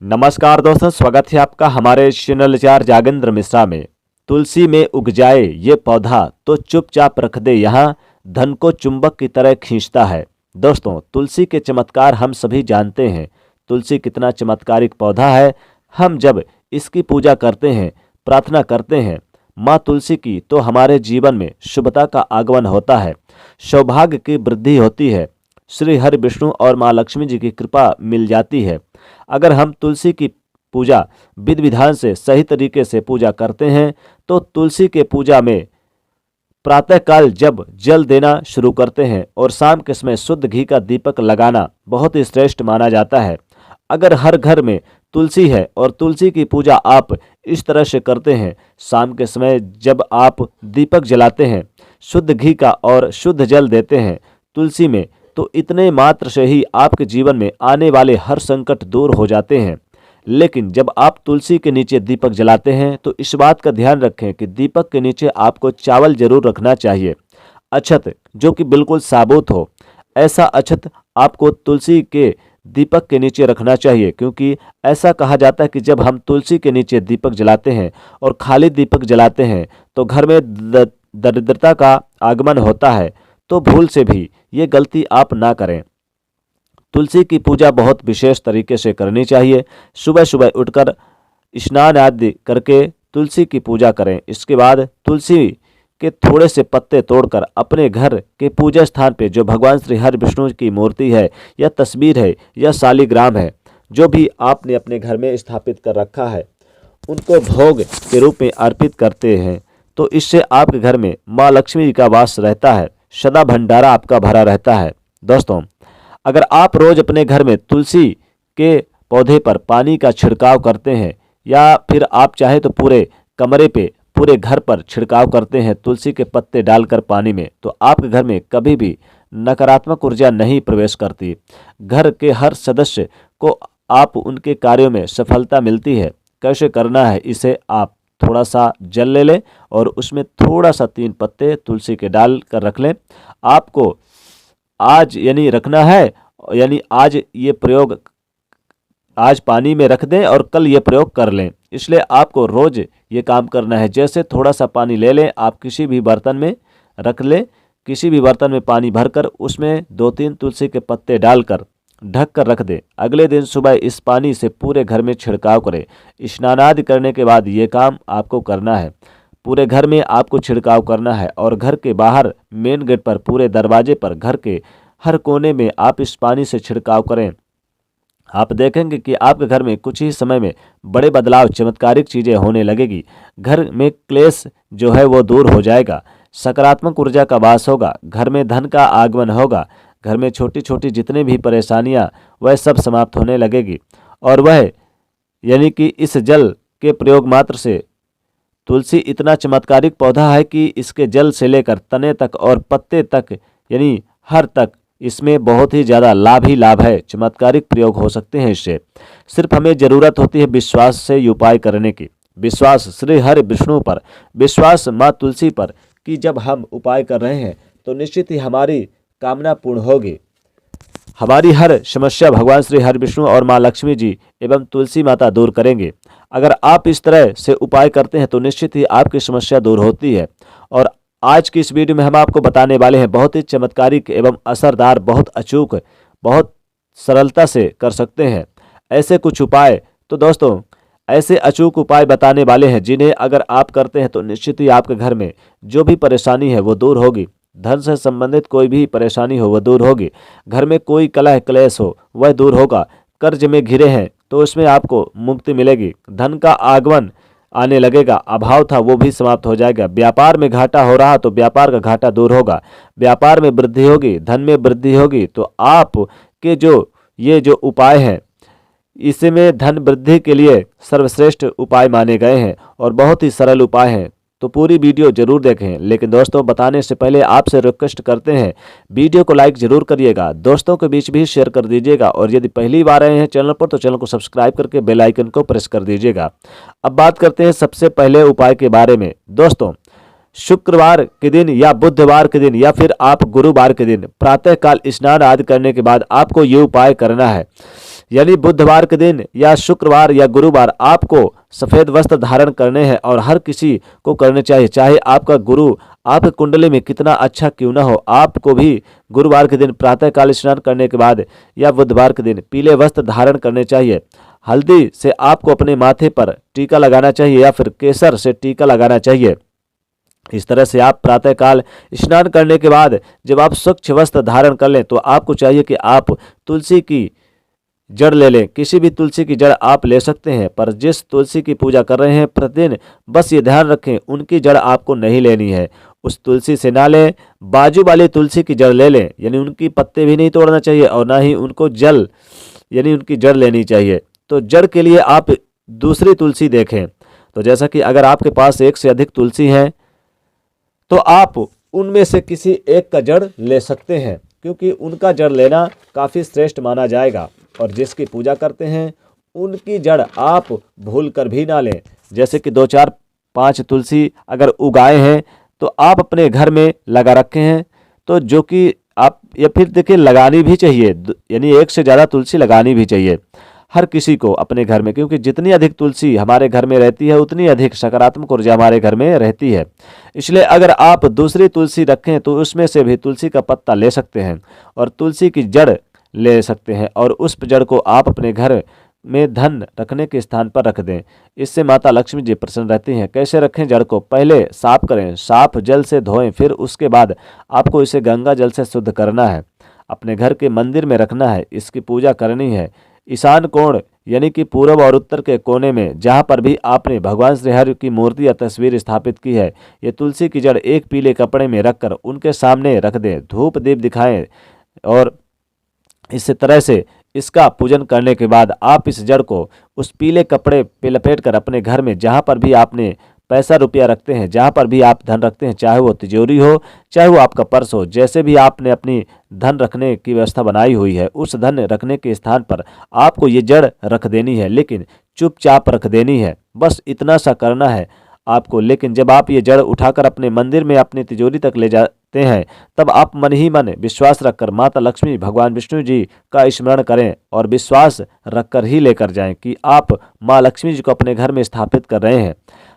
नमस्कार दोस्तों, स्वागत है आपका हमारे चैनल चार जागेंद्र मिश्रा में। तुलसी में उग जाए ये पौधा तो चुपचाप रख दे यहाँ, धन को चुंबक की तरह खींचता है। दोस्तों, तुलसी के चमत्कार हम सभी जानते हैं। तुलसी कितना चमत्कारिक पौधा है। हम जब इसकी पूजा करते हैं, प्रार्थना करते हैं माँ तुलसी की, तो हमारे जीवन में शुभता का आगमन होता है, सौभाग्य की वृद्धि होती है, श्री हरि विष्णु और माँ लक्ष्मी जी की कृपा मिल जाती है। अगर हम तुलसी की पूजा विधि विधान से सही तरीके से पूजा करते हैं तो तुलसी के पूजा में प्रातःकाल जब जल देना शुरू करते हैं और शाम के समय शुद्ध घी का दीपक लगाना बहुत ही श्रेष्ठ माना जाता है। अगर हर घर में तुलसी है और तुलसी की पूजा आप इस तरह से करते हैं, शाम के समय जब आप दीपक जलाते हैं, शुद्ध घी का और शुद्ध जल देते हैं तुलसी में, तो इतने मात्र से ही आपके जीवन में आने वाले हर संकट दूर हो जाते हैं। लेकिन जब आप तुलसी के नीचे दीपक जलाते हैं तो इस बात का ध्यान रखें कि दीपक के नीचे आपको चावल जरूर रखना चाहिए, अक्षत जो कि बिल्कुल साबुत हो। ऐसा अक्षत आपको तुलसी के दीपक के नीचे रखना चाहिए, क्योंकि ऐसा कहा जाता है कि जब हम तुलसी के नीचे दीपक जलाते हैं और खाली दीपक जलाते हैं तो घर में दरिद्रता का आगमन होता है। तो भूल से भी ये गलती आप ना करें। तुलसी की पूजा बहुत विशेष तरीके से करनी चाहिए। सुबह सुबह उठकर स्नान आदि करके तुलसी की पूजा करें। इसके बाद तुलसी के थोड़े से पत्ते तोड़कर अपने घर के पूजा स्थान पे, जो भगवान श्री हरि विष्णु की मूर्ति है या तस्वीर है या शालिग्राम है, जो भी आपने अपने घर में स्थापित कर रखा है, उनको भोग के रूप में अर्पित करते हैं। तो इससे आपके घर में माँ लक्ष्मी जी का वास रहता है, सदा भंडारा आपका भरा रहता है। दोस्तों, अगर आप रोज अपने घर में तुलसी के पौधे पर पानी का छिड़काव करते हैं या फिर आप चाहे तो पूरे कमरे पे, पूरे घर पर छिड़काव करते हैं तुलसी के पत्ते डालकर पानी में, तो आपके घर में कभी भी नकारात्मक ऊर्जा नहीं प्रवेश करती। घर के हर सदस्य को आप उनके कार्यों में सफलता मिलती है। कैसे करना है, इसे आप थोड़ा सा जल ले लें और उसमें थोड़ा सा 3 पत्ते तुलसी के डाल कर रख लें। आपको आज यानी रखना है, यानी आज ये प्रयोग आज पानी में रख दें और कल ये प्रयोग कर लें। इसलिए आपको रोज ये काम करना है। जैसे थोड़ा सा पानी ले लें, आप किसी भी बर्तन में रख लें, किसी भी बर्तन में पानी भरकर उसमें 2-3 तुलसी के पत्ते डालकर ढक कर रख दें। अगले दिन सुबह इस पानी से पूरे घर में छिड़काव करें। स्नान आदि करने के बाद ये काम आपको करना है। पूरे घर में आपको छिड़काव करना है और घर के बाहर मेन गेट पर, पूरे दरवाजे पर, घर के हर कोने में आप इस पानी से छिड़काव करें। आप देखेंगे कि आपके घर में कुछ ही समय में बड़े बदलाव, चमत्कारिक चीज़ें होने लगेगी। घर में क्लेश जो है वो दूर हो जाएगा, सकारात्मक ऊर्जा का वास होगा, घर में धन का आगमन होगा, घर में छोटी छोटी जितनी भी परेशानियां वह सब समाप्त होने लगेगी। और वह यानी कि इस जल के प्रयोग मात्र से, तुलसी इतना चमत्कारिक पौधा है कि इसके जल से लेकर तने तक और पत्ते तक, यानी हर तक इसमें बहुत ही ज़्यादा लाभ ही लाभ है। चमत्कारिक प्रयोग हो सकते हैं इससे। सिर्फ हमें ज़रूरत होती है विश्वास से ये उपाय करने की। विश्वास श्री हरि विष्णु पर, विश्वास माँ तुलसी पर कि जब हम उपाय कर रहे हैं तो निश्चित ही हमारी कामना पूर्ण होगी। हमारी हर समस्या भगवान श्री हरि विष्णु और माँ लक्ष्मी जी एवं तुलसी माता दूर करेंगे। अगर आप इस तरह से उपाय करते हैं तो निश्चित ही आपकी समस्या दूर होती है। और आज की इस वीडियो में हम आपको बताने वाले हैं बहुत ही चमत्कारिक एवं असरदार, बहुत अचूक, बहुत सरलता से कर सकते हैं ऐसे कुछ उपाय। तो दोस्तों, ऐसे अचूक उपाय बताने वाले हैं जिन्हें अगर आप करते हैं तो निश्चित ही आपके घर में जो भी परेशानी है वो दूर होगी। धन से संबंधित कोई भी परेशानी हो वह दूर होगी। घर में कोई कलह क्लेश हो वह दूर होगा। कर्ज में घिरे हैं तो उसमें आपको मुक्ति मिलेगी। धन का आगमन आने लगेगा, अभाव था वो भी समाप्त हो जाएगा। व्यापार में घाटा हो रहा तो व्यापार का घाटा दूर होगा। व्यापार में वृद्धि होगी, धन में वृद्धि होगी। तो आप के ये जो उपाय हैं, इसमें धन वृद्धि के लिए सर्वश्रेष्ठ उपाय माने गए हैं और बहुत ही सरल उपाय हैं। तो पूरी वीडियो जरूर देखें। लेकिन दोस्तों, बताने से पहले आपसे रिक्वेस्ट करते हैं, वीडियो को लाइक जरूर करिएगा, दोस्तों के बीच भी शेयर कर दीजिएगा और यदि पहली बार आए हैं चैनल पर तो चैनल को सब्सक्राइब करके बेल आइकन को प्रेस कर दीजिएगा। अब बात करते हैं सबसे पहले उपाय के बारे में। दोस्तों, शुक्रवार के दिन या बुधवार के दिन या फिर आप गुरुवार के दिन प्रातःकाल स्नान आदि करने के बाद आपको ये उपाय करना है। यानी बुधवार के दिन या शुक्रवार या गुरुवार आपको सफेद वस्त्र धारण करने हैं और हर किसी को करने चाहिए, चाहे आपका गुरु आपकी कुंडली में कितना अच्छा क्यों ना हो। आपको भी गुरुवार के दिन प्रातःकाल स्नान करने के बाद या बुधवार के दिन पीले वस्त्र धारण करने चाहिए। हल्दी से आपको अपने माथे पर टीका लगाना चाहिए या फिर केसर से टीका लगाना चाहिए। इस तरह से आप प्रातःकाल स्नान करने के बाद जब आप स्वच्छ वस्त्र धारण कर लें तो आपको चाहिए कि आप तुलसी की जड़ ले लें। किसी भी तुलसी की जड़ आप ले सकते हैं, पर जिस तुलसी की पूजा कर रहे हैं प्रतिदिन बस ये ध्यान रखें उनकी जड़ आपको नहीं लेनी है। उस तुलसी से ना लें, बाजू वाली तुलसी की जड़ ले लें, यानी उनकी पत्ते भी नहीं तोड़ना चाहिए और ना ही उनको जल यानी उनकी जड़ लेनी चाहिए। तो जड़ के लिए आप दूसरी तुलसी देखें। तो जैसा कि अगर आपके पास एक से अधिक तुलसी हैं तो आप उनमें से किसी एक का जड़ ले सकते हैं, क्योंकि उनका जड़ लेना काफ़ी श्रेष्ठ माना जाएगा। और जिसकी पूजा करते हैं उनकी जड़ आप भूल कर भी ना लें। जैसे कि 2 4 5 तुलसी अगर उगाए हैं तो आप अपने घर में लगा रखे हैं, तो जो कि आप या फिर देखिए लगानी भी चाहिए, यानी एक से ज़्यादा तुलसी लगानी भी चाहिए हर किसी को अपने घर में, क्योंकि जितनी अधिक तुलसी हमारे घर में रहती है उतनी अधिक सकारात्मक ऊर्जा हमारे घर में रहती है। इसलिए अगर आप दूसरी तुलसी रखें तो उसमें से भी तुलसी का पत्ता ले सकते हैं और तुलसी की जड़ ले सकते हैं और उस जड़ को आप अपने घर में धन रखने के स्थान पर रख दें। इससे माता लक्ष्मी जी प्रसन्न रहती हैं। कैसे रखें जड़ को? पहले साफ करें, साफ जल से धोएं, फिर उसके बाद आपको इसे गंगा जल से शुद्ध करना है, अपने घर के मंदिर में रखना है, इसकी पूजा करनी है। ईशान कोण यानी कि पूर्व और उत्तर के कोने में जहाँ पर भी आपने भगवान श्री हरि की मूर्ति या तस्वीर स्थापित की है, ये तुलसी की जड़ एक पीले कपड़े में रखकर उनके सामने रख दें, धूप दीप दिखाएं और इस तरह से इसका पूजन करने के बाद आप इस जड़ को उस पीले कपड़े पे लपेटकर अपने घर में जहाँ पर भी आपने पैसा रुपया रखते हैं, जहाँ पर भी आप धन रखते हैं, चाहे वो तिजोरी हो चाहे वो आपका पर्स हो, जैसे भी आपने अपनी धन रखने की व्यवस्था बनाई हुई है उस धन रखने के स्थान पर आपको ये जड़ रख देनी है, लेकिन चुपचाप रख देनी है। बस इतना सा करना है आपको। लेकिन जब आप ये जड़ उठाकर अपने मंदिर में अपनी तिजोरी तक ले जाते हैं तब आप मन ही मन विश्वास रखकर माता लक्ष्मी भगवान विष्णु जी का स्मरण करें और विश्वास रखकर ही लेकर जाएं कि आप माँ लक्ष्मी जी को अपने घर में स्थापित कर रहे हैं,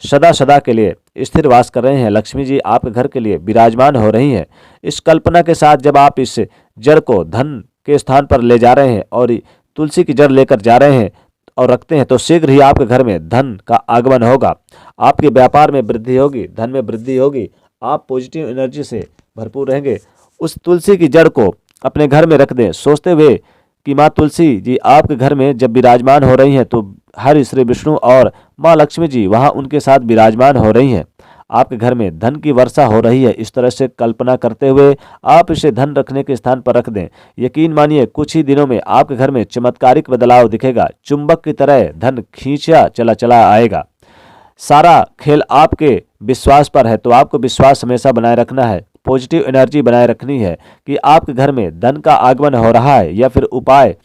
सदा सदा के लिए स्थिर वास कर रहे हैं, लक्ष्मी जी आपके घर के लिए विराजमान हो रही हैं। इस कल्पना के साथ जब आप इस जड़ को धन के स्थान पर ले जा रहे हैं और तुलसी की जड़ लेकर जा रहे हैं और रखते हैं तो शीघ्र ही आपके घर में धन का आगमन होगा, आपके व्यापार में वृद्धि होगी, धन में वृद्धि होगी, आप पॉजिटिव एनर्जी से भरपूर रहेंगे। उस तुलसी की जड़ को अपने घर में रख दें, सोचते हुए कि माँ तुलसी जी आपके घर में जब विराजमान हो रही हैं तो हर श्री विष्णु और माँ लक्ष्मी जी वहाँ उनके साथ विराजमान हो रही हैं, आपके घर में धन की वर्षा हो रही है। इस तरह से कल्पना करते हुए आप इसे धन रखने के स्थान पर रख दें। यकीन मानिए कुछ ही दिनों में आपके घर में चमत्कारिक बदलाव दिखेगा, चुंबक की तरह धन खींचा चला चला आएगा। सारा खेल आपके विश्वास पर है, तो आपको विश्वास हमेशा बनाए रखना है, पॉजिटिव एनर्जी बनाए रखनी है कि आपके घर में धन का आगमन हो रहा है। या फिर उपाय,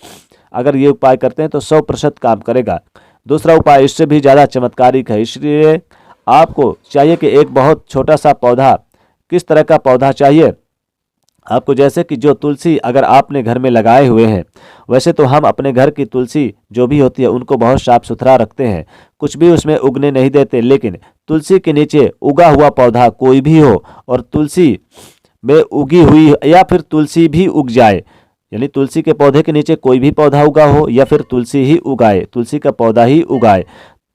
अगर ये उपाय करते हैं तो 100% काम करेगा। दूसरा उपाय इससे भी ज़्यादा चमत्कारिक है, इसलिए आपको चाहिए कि एक बहुत छोटा सा पौधा, किस तरह का पौधा चाहिए आपको, जैसे कि जो तुलसी अगर आपने घर में लगाए हुए हैं, वैसे तो हम अपने घर की तुलसी जो भी होती है उनको बहुत साफ सुथरा रखते हैं, कुछ भी उसमें उगने नहीं देते, लेकिन तुलसी के नीचे उगा हुआ पौधा कोई भी हो और तुलसी में उगी हुई या फिर तुलसी भी उग जाए, यानी तुलसी के पौधे के नीचे कोई भी पौधा उगा हो या फिर तुलसी ही उगाए, तुलसी का पौधा ही उगाए,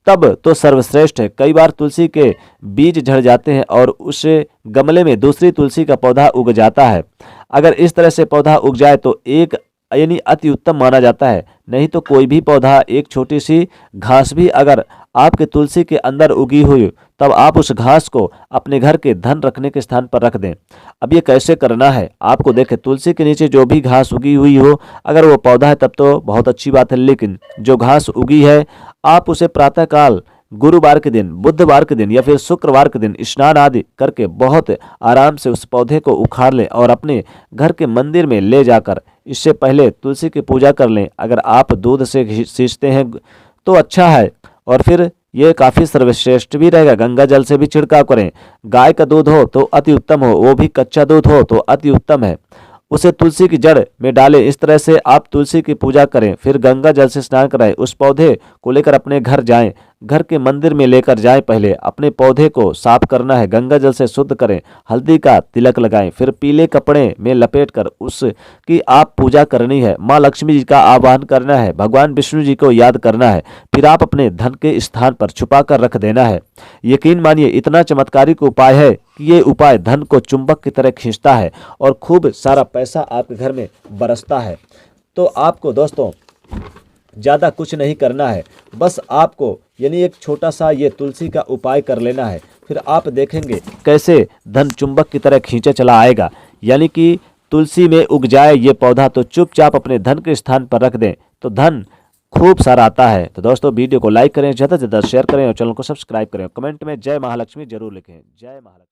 तब तो सर्वश्रेष्ठ है। कई बार तुलसी के बीज झड़ जाते हैं और उस गमले में दूसरी तुलसी का पौधा उग जाता है। अगर इस तरह से पौधा उग जाए तो एक यानी अति उत्तम माना जाता है। नहीं तो कोई भी पौधा, एक छोटी सी घास भी अगर आपके तुलसी के अंदर उगी हुई, तब आप उस घास को अपने घर के धन रखने के स्थान पर रख दें। अब ये कैसे करना है आपको, देखें तुलसी के नीचे जो भी घास उगी हुई हो, अगर वो पौधा है तब तो बहुत अच्छी बात है, लेकिन जो घास उगी है आप उसे प्रातःकाल गुरुवार के दिन, बुधवार के दिन या फिर शुक्रवार के दिन स्नान आदि करके बहुत आराम से उस पौधे को उखाड़ लें और अपने घर के मंदिर में ले जाकर इससे पहले तुलसी की पूजा कर लें। अगर आप दूध से सींचते हैं तो अच्छा है, और फिर ये काफ़ी सर्वश्रेष्ठ भी रहेगा। गंगा जल से भी छिड़काव करें, गाय का दूध हो तो अति उत्तम हो, वो भी कच्चा दूध हो तो अति उत्तम है। उसे तुलसी की जड़ में डालें। इस तरह से आप तुलसी की पूजा करें, फिर गंगा जल से स्नान कराएं। उस पौधे को लेकर अपने घर जाएं, घर के मंदिर में लेकर जाएं। पहले अपने पौधे को साफ करना है, गंगा जल से शुद्ध करें, हल्दी का तिलक लगाएं, फिर पीले कपड़े में लपेटकर उसकी आप पूजा करनी है। माँ लक्ष्मी जी का आह्वान करना है, भगवान विष्णु जी को याद करना है, फिर आप अपने धन के स्थान पर छुपा कर रख देना है। यकीन मानिए इतना चमत्कारिक उपाय है कि ये उपाय धन को चुंबक की तरह खींचता है और खूब सारा पैसा आपके घर में बरसता है। तो आपको दोस्तों ज़्यादा कुछ नहीं करना है, बस आपको यानी एक छोटा सा ये तुलसी का उपाय कर लेना है। फिर आप देखेंगे कैसे धन चुंबक की तरह खींचे चला आएगा। यानी कि तुलसी में उग जाए ये पौधा तो चुपचाप अपने धन के स्थान पर रख दें तो धन खूब सारा आता है। तो दोस्तों वीडियो को लाइक करें, ज़्यादा से ज़्यादा शेयर करें और चैनल को सब्सक्राइब करें। कमेंट में जय महालक्ष्मी जरूर लिखें। जय महालक्ष्मी।